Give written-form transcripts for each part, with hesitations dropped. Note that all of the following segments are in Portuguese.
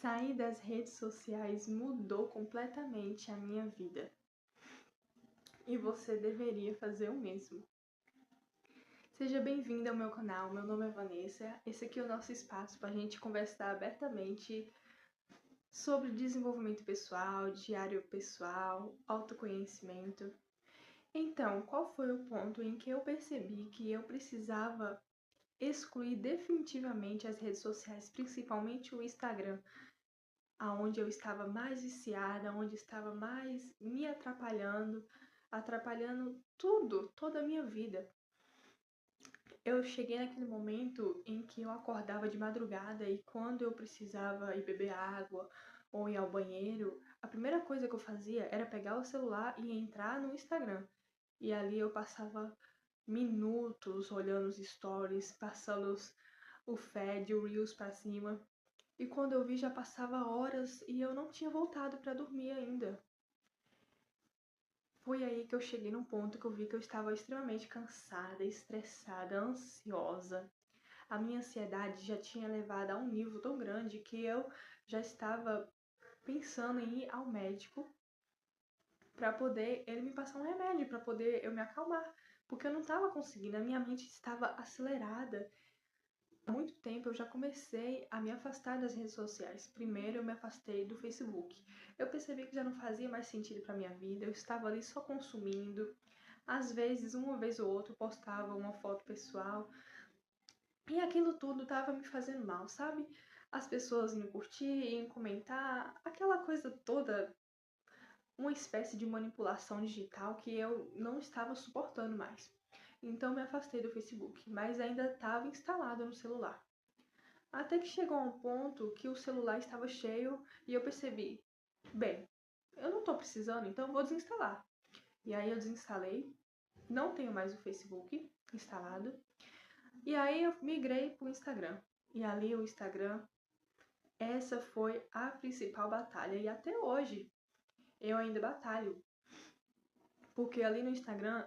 Sair das redes sociais mudou completamente a minha vida. E você deveria fazer o mesmo. Seja bem-vinda ao meu canal, meu nome é Vanessa. Esse aqui é o nosso espaço para a gente conversar abertamente sobre desenvolvimento pessoal, diário pessoal, autoconhecimento. Então, qual foi o ponto em que eu percebi que eu precisava excluir definitivamente as redes sociais, principalmente o Instagram, aonde eu estava mais viciada, onde estava mais me atrapalhando tudo, toda a minha vida. Eu cheguei naquele momento em que eu acordava de madrugada e quando eu precisava ir beber água ou ir ao banheiro, a primeira coisa que eu fazia era pegar o celular e entrar no Instagram. E ali eu passava minutos olhando os stories, passando o feed, o Reels pra cima. E quando eu vi já passava horas e eu não tinha voltado para dormir ainda. Foi aí que eu cheguei num ponto que eu vi que eu estava extremamente cansada, estressada, ansiosa. A minha ansiedade já tinha levado a um nível tão grande que eu já estava pensando em ir ao médico para poder ele me passar um remédio, para poder eu me acalmar, porque eu não estava conseguindo, a minha mente estava acelerada. Há muito tempo eu já comecei a me afastar das redes sociais. Primeiro eu me afastei do Facebook. Eu percebi que já não fazia mais sentido para minha vida, eu estava ali só consumindo. Às vezes, uma vez ou outra, eu postava uma foto pessoal. E aquilo tudo estava me fazendo mal, sabe? As pessoas iam curtir, iam comentar, aquela coisa toda, uma espécie de manipulação digital que eu não estava suportando mais. Então me afastei do Facebook, mas ainda estava instalado no celular. Até que chegou a um ponto que o celular estava cheio e eu percebi, bem, eu não estou precisando, então vou desinstalar. E aí eu desinstalei, não tenho mais o Facebook instalado. E aí eu migrei para o Instagram. E ali o Instagram, essa foi a principal batalha. E até hoje eu ainda batalho. Porque ali no Instagram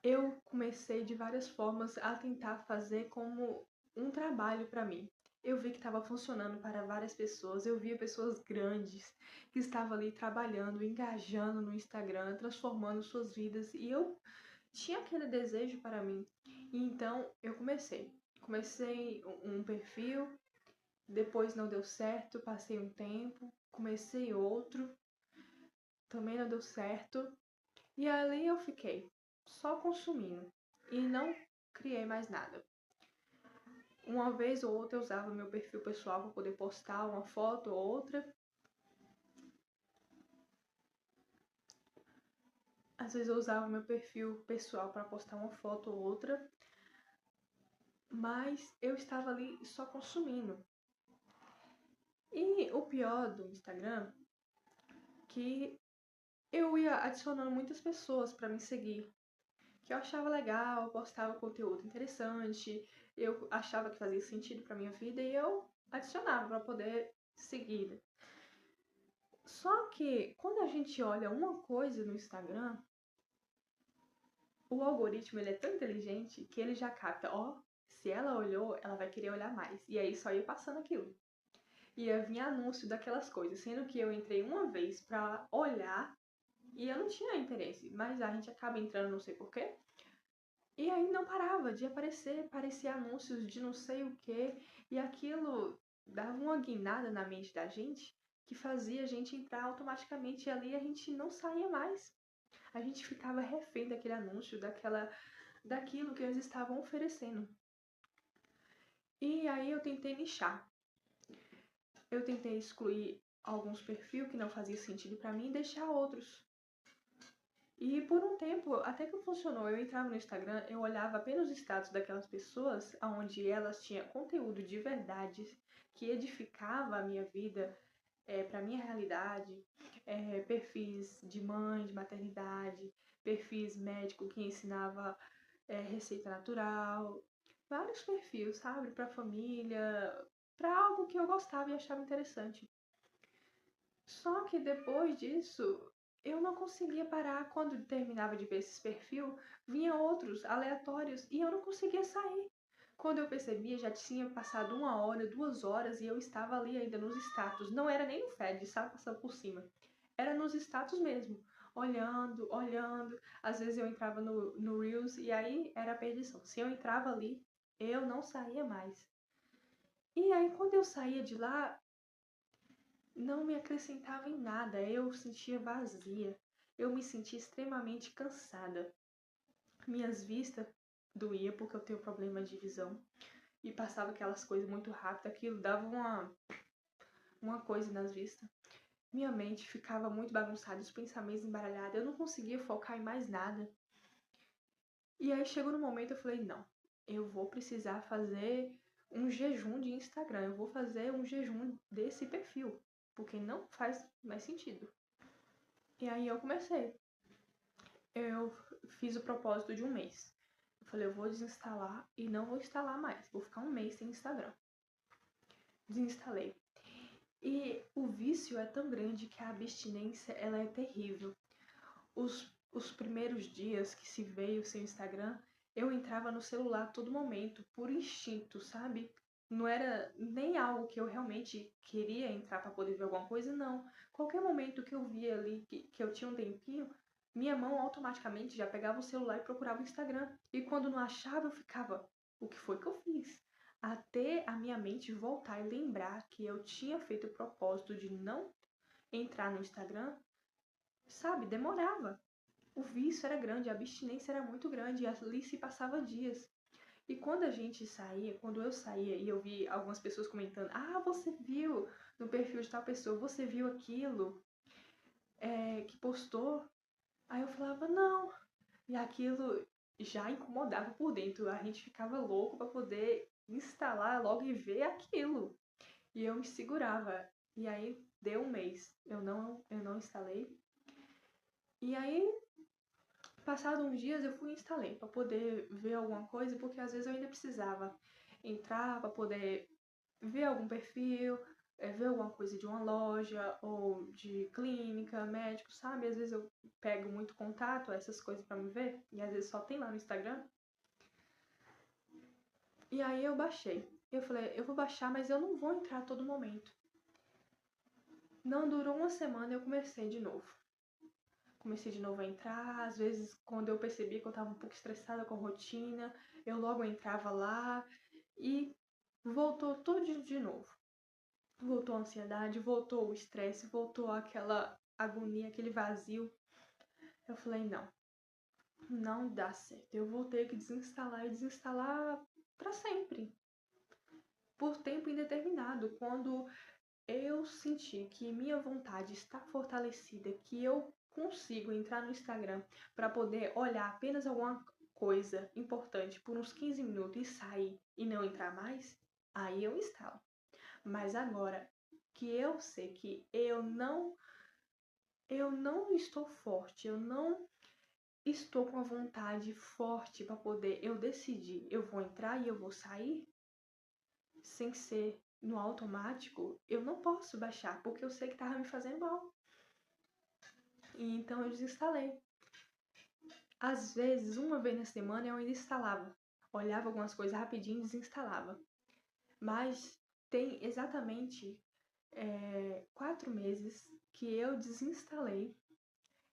eu comecei de várias formas a tentar fazer como um trabalho para mim. Eu vi que estava funcionando para várias pessoas, eu via pessoas grandes que estavam ali trabalhando, engajando no Instagram, transformando suas vidas e eu tinha aquele desejo para mim. E então eu comecei um perfil, depois não deu certo, passei um tempo, comecei outro, também não deu certo. E ali eu fiquei só consumindo e não criei mais nada. Uma vez ou outra eu usava meu perfil pessoal para poder postar uma foto ou outra. Às vezes eu usava meu perfil pessoal para postar uma foto ou outra. Mas eu estava ali só consumindo. E o pior do Instagram, que eu ia adicionando muitas pessoas para me seguir. Que eu achava legal, postava conteúdo interessante, eu achava que fazia sentido para minha vida e eu adicionava para poder seguir. Só que quando a gente olha uma coisa no Instagram, o algoritmo ele é tão inteligente que ele já capta, ó, se ela olhou, ela vai querer olhar mais. E aí só ia passando aquilo. Ia vir anúncio daquelas coisas, sendo que eu entrei uma vez para olhar e eu não tinha interesse, mas a gente acaba entrando, não sei porquê. E aí não parava de aparecer, parecia anúncios de não sei o que, e aquilo dava uma guinada na mente da gente que fazia a gente entrar automaticamente ali e a gente não saía mais. A gente ficava refém daquele anúncio, daquilo que eles estavam oferecendo. E aí eu tentei nichar. Eu tentei excluir alguns perfis que não faziam sentido para mim e deixar outros. E por um tempo, até que funcionou, eu entrava no Instagram, eu olhava apenas os status daquelas pessoas, onde elas tinham conteúdo de verdade, que edificava a minha vida, para minha realidade, perfis de mãe, de maternidade, perfis médico que ensinava receita natural, vários perfis, sabe, para família, para algo que eu gostava e achava interessante. Só que depois disso, eu não conseguia parar. Quando terminava de ver esses perfis, vinha outros aleatórios e eu não conseguia sair. Quando eu percebia, já tinha passado 1 hora, 2 horas e eu estava ali ainda nos status. Não era nem no feed, sabe? Passando por cima. Era nos status mesmo. Olhando, olhando. Às vezes eu entrava no Reels e aí era a perdição. Se eu entrava ali, eu não saía mais. E aí quando eu saía de lá, não me acrescentava em nada. Eu sentia vazia. Eu me sentia extremamente cansada. Minhas vistas doía porque eu tenho problema de visão. E passava aquelas coisas muito rápido, aquilo dava uma coisa nas vistas. Minha mente ficava muito bagunçada, os pensamentos embaralhados, eu não conseguia focar em mais nada. E aí chegou no momento eu falei, não, eu vou precisar fazer um jejum de Instagram, eu vou fazer um jejum desse perfil, porque não faz mais sentido. E aí eu comecei. Eu fiz o propósito de 1 mês. Eu falei, eu vou desinstalar e não vou instalar mais, vou ficar 1 mês sem Instagram. Desinstalei. E o vício é tão grande que a abstinência ela é terrível. Os primeiros dias que se veio sem Instagram, eu entrava no celular a todo momento, por instinto, sabe? Não era nem algo que eu realmente queria entrar para poder ver alguma coisa, não. Qualquer momento que eu via ali que eu tinha um tempinho, minha mão automaticamente já pegava o celular e procurava o Instagram. E quando não achava, eu ficava, o que foi que eu fiz? Até a minha mente voltar e lembrar que eu tinha feito o propósito de não entrar no Instagram, sabe? Demorava. O vício era grande, a abstinência era muito grande e ali se passava dias. E quando a gente saía, quando eu saía e eu vi algumas pessoas comentando, você viu no perfil de tal pessoa, você viu aquilo que postou? Aí eu falava, não. E aquilo já incomodava por dentro, a gente ficava louco para poder instalar logo e ver aquilo. E eu me segurava. E aí deu 1 mês, eu não instalei. E aí passados uns dias eu fui e instalei para poder ver alguma coisa, porque às vezes eu ainda precisava entrar para poder ver algum perfil, ver alguma coisa de uma loja ou de clínica, médico, sabe? Às vezes eu pego muito contato, essas coisas para me ver, e às vezes só tem lá no Instagram. E aí eu baixei. Eu falei, eu vou baixar, mas eu não vou entrar a todo momento. Não durou 1 semana, eu comecei de novo. Comecei de novo a entrar, às vezes quando eu percebi que eu estava um pouco estressada com a rotina, eu logo entrava lá e voltou tudo de novo. Voltou a ansiedade, voltou o estresse, voltou aquela agonia, aquele vazio. Eu falei, não, não dá certo, eu vou ter que desinstalar e desinstalar para sempre. Por tempo indeterminado, quando eu senti que minha vontade está fortalecida, que eu consigo entrar no Instagram para poder olhar apenas alguma coisa importante por uns 15 minutos e sair e não entrar mais, aí eu instalo. Mas agora que eu sei que eu não estou forte, eu não estou com a vontade forte para poder eu decidir, eu vou entrar e eu vou sair sem ser no automático, eu não posso baixar, porque eu sei que tava me fazendo mal. E então eu desinstalei. Às vezes, 1 vez na semana eu ainda instalava. Olhava algumas coisas rapidinho e desinstalava. Mas tem exatamente 4 meses que eu desinstalei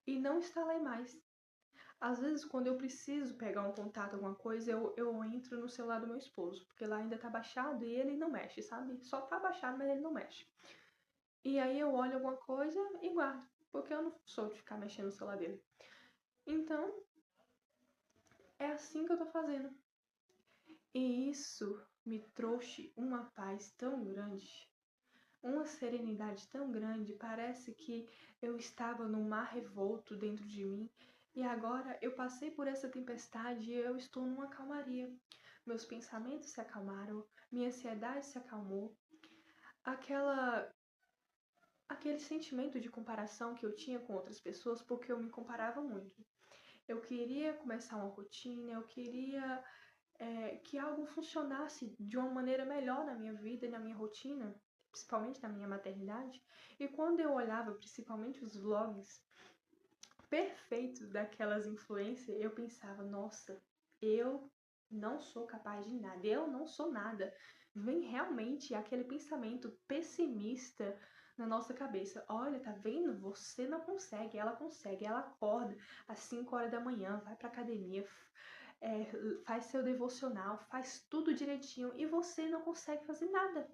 e não instalei mais. Às vezes, quando eu preciso pegar um contato, alguma coisa, eu entro no celular do meu esposo, porque lá ainda tá baixado e ele não mexe, sabe? Só tá baixado, mas ele não mexe. E aí eu olho alguma coisa e guardo, porque eu não sou de ficar mexendo no celular dele. Então, é assim que eu tô fazendo. E isso me trouxe uma paz tão grande, uma serenidade tão grande. Parece que eu estava num mar revolto dentro de mim e agora eu passei por essa tempestade e eu estou numa calmaria. Meus pensamentos se acalmaram, minha ansiedade se acalmou. Aquele sentimento de comparação que eu tinha com outras pessoas, porque eu me comparava muito. Eu queria começar uma rotina, eu queria que algo funcionasse de uma maneira melhor na minha vida e na minha rotina, principalmente na minha maternidade. E quando eu olhava principalmente os vlogs perfeitos daquelas influências, eu pensava, nossa, eu não sou capaz de nada, eu não sou nada. Vem realmente aquele pensamento pessimista na nossa cabeça. Olha, tá vendo? Você não consegue, ela consegue. Ela acorda às 5 horas da manhã, vai pra academia, faz seu devocional, faz tudo direitinho e você não consegue fazer nada.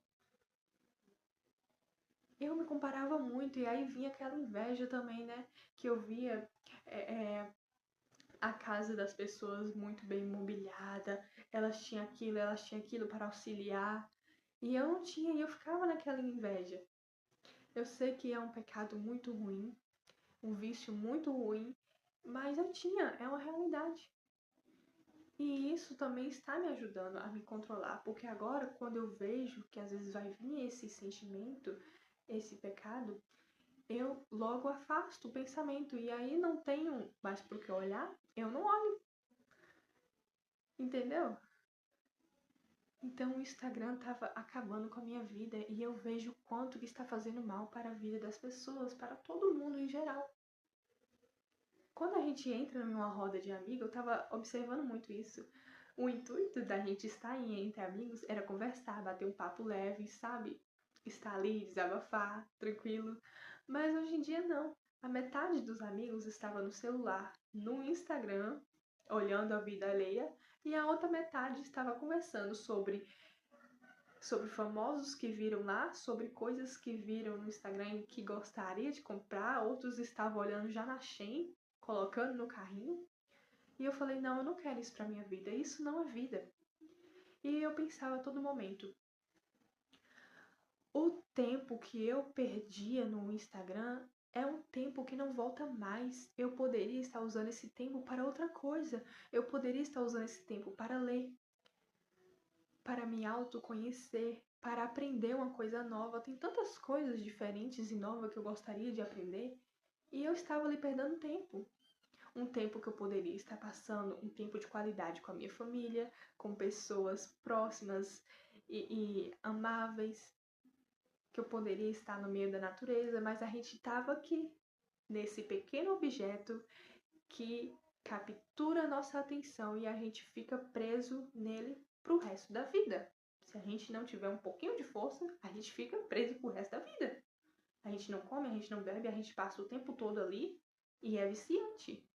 Eu me comparava muito e aí vinha aquela inveja também, né? Que eu via é, é, a casa das pessoas muito bem mobiliada, elas tinham aquilo para auxiliar e eu não tinha e eu ficava naquela inveja. Eu sei que é um pecado muito ruim, um vício muito ruim, mas eu tinha, é uma realidade. E isso também está me ajudando a me controlar, porque agora, quando eu vejo que às vezes vai vir esse sentimento, esse pecado, eu logo afasto o pensamento e aí não tenho mais pro que olhar, eu não olho, entendeu? Então o Instagram estava acabando com a minha vida e eu vejo o quanto que está fazendo mal para a vida das pessoas, para todo mundo em geral. Quando a gente entra numa roda de amigos, eu estava observando muito isso. O intuito da gente estar entre amigos era conversar, bater um papo leve, sabe? Estar ali, desabafar, tranquilo. Mas hoje em dia não. A metade dos amigos estava no celular, no Instagram, olhando a vida alheia, e a outra metade estava conversando sobre famosos que viram lá, sobre coisas que viram no Instagram e que gostaria de comprar, outros estavam olhando já na Shein, colocando no carrinho. E eu falei, não, eu não quero isso pra minha vida, isso não é vida. E eu pensava a todo momento, o tempo que eu perdia no Instagram é um tempo que não volta mais. Eu poderia estar usando esse tempo para outra coisa. Eu poderia estar usando esse tempo para ler, para me autoconhecer, para aprender uma coisa nova. Tem tantas coisas diferentes e novas que eu gostaria de aprender. E eu estava ali perdendo tempo. Um tempo que eu poderia estar passando um tempo de qualidade com a minha família, com pessoas próximas e amáveis, que eu poderia estar no meio da natureza, mas a gente estava aqui, nesse pequeno objeto que captura a nossa atenção e a gente fica preso nele pro resto da vida. Se a gente não tiver um pouquinho de força, a gente fica preso pro resto da vida. A gente não come, a gente não bebe, a gente passa o tempo todo ali e é viciante.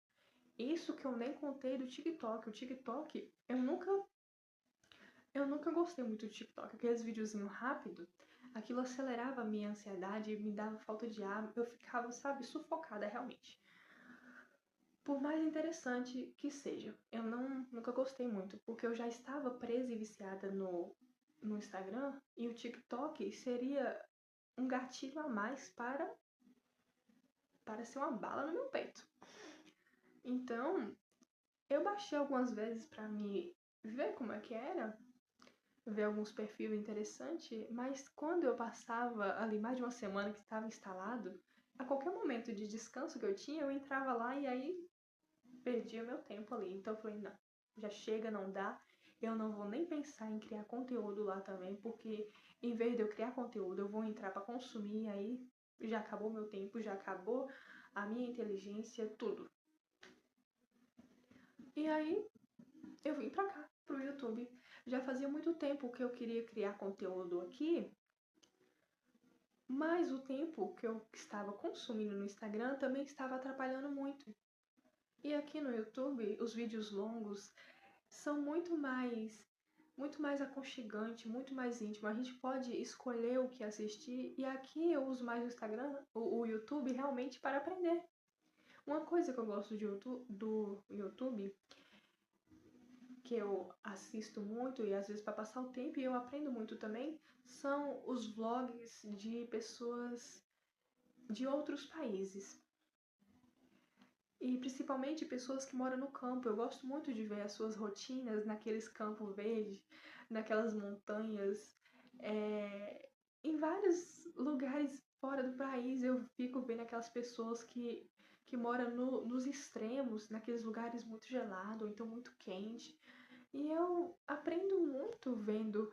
Isso que eu nem contei do TikTok. O TikTok, eu nunca gostei muito do TikTok. Aqueles videozinhos rápidos, aquilo acelerava a minha ansiedade, me dava falta de ar. Eu ficava, sabe, sufocada realmente. Por mais interessante que seja, eu nunca gostei muito, porque eu já estava presa e viciada no Instagram e o TikTok seria um gatilho a mais para ser uma bala no meu peito. Então, eu baixei algumas vezes para me ver como é que era, ver alguns perfis interessantes, mas quando eu passava ali mais de uma semana que estava instalado, a qualquer momento de descanso que eu tinha, eu entrava lá e aí perdia meu tempo ali. Então eu falei, não, já chega, não dá. Eu não vou nem pensar em criar conteúdo lá também, porque em vez de eu criar conteúdo, eu vou entrar para consumir e aí já acabou meu tempo, já acabou a minha inteligência, tudo. E aí eu vim pra cá, pro YouTube. Já fazia muito tempo que eu queria criar conteúdo aqui, mas o tempo que eu estava consumindo no Instagram também estava atrapalhando muito. E aqui no YouTube, os vídeos longos são muito mais aconchegante, muito mais íntimo. A gente pode escolher o que assistir e aqui eu uso mais o Instagram, o YouTube realmente para aprender. Uma coisa que eu gosto do YouTube, que eu assisto muito e às vezes para passar o tempo e eu aprendo muito também, são os vlogs de pessoas de outros países. E principalmente pessoas que moram no campo. Eu gosto muito de ver as suas rotinas naqueles campos verdes, naquelas montanhas, em vários lugares fora do país. Eu fico vendo aquelas pessoas que moram nos extremos, naqueles lugares muito gelados, ou então muito quente. E eu aprendo muito vendo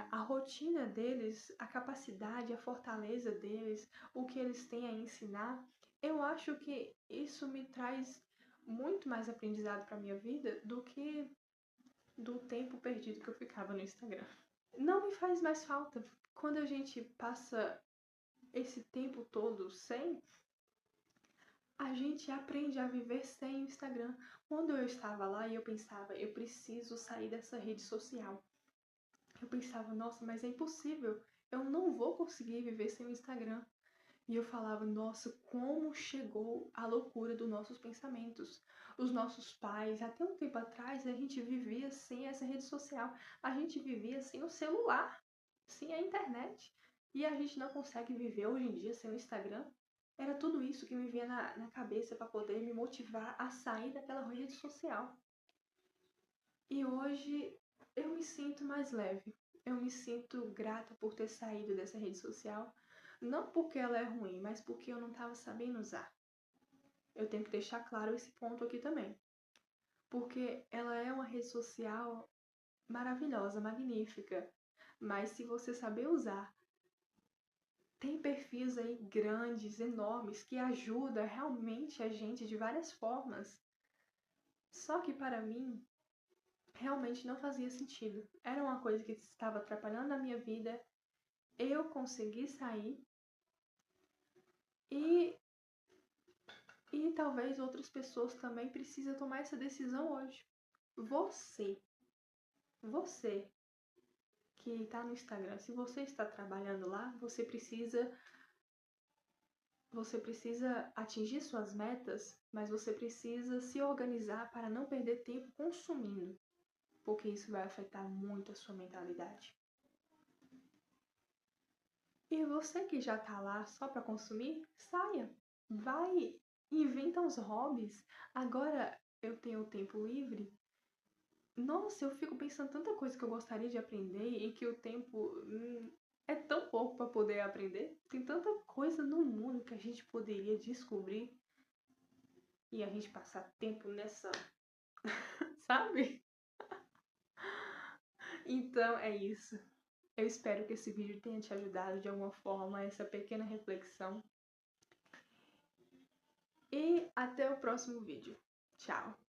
a rotina deles, a capacidade, a fortaleza deles, o que eles têm a ensinar. Eu acho que isso me traz muito mais aprendizado para minha vida do que do tempo perdido que eu ficava no Instagram. Não me faz mais falta. Quando a gente passa esse tempo todo sem, a gente aprende a viver sem o Instagram. Quando eu estava lá e eu pensava, eu preciso sair dessa rede social. Eu pensava, nossa, mas é impossível. Eu não vou conseguir viver sem o Instagram. E eu falava, nossa, como chegou a loucura dos nossos pensamentos. Os nossos pais, até um tempo atrás, a gente vivia sem essa rede social. A gente vivia sem o celular, sem a internet. E a gente não consegue viver hoje em dia sem o Instagram. Era tudo isso que me vinha na cabeça para poder me motivar a sair daquela rede social. E hoje eu me sinto mais leve. Eu me sinto grata por ter saído dessa rede social. Não porque ela é ruim, mas porque eu não estava sabendo usar. Eu tenho que deixar claro esse ponto aqui também. Porque ela é uma rede social maravilhosa, magnífica. Mas se você saber usar, tem perfis aí grandes, enormes, que ajudam realmente a gente de várias formas. Só que para mim, realmente não fazia sentido. Era uma coisa que estava atrapalhando a minha vida. Eu consegui sair e, e talvez outras pessoas também precisem tomar essa decisão hoje. Você que está no Instagram, se você está trabalhando lá, você precisa atingir suas metas, mas você precisa se organizar para não perder tempo consumindo, porque isso vai afetar muito a sua mentalidade. E você que já tá lá só para consumir, saia. Vai, inventa uns hobbies. Agora eu tenho tempo livre. Nossa, eu fico pensando tanta coisa que eu gostaria de aprender e que o tempo é tão pouco para poder aprender. Tem tanta coisa no mundo que a gente poderia descobrir e a gente passar tempo nessa, sabe? Então é isso. Eu espero que esse vídeo tenha te ajudado de alguma forma, essa pequena reflexão. E até o próximo vídeo. Tchau!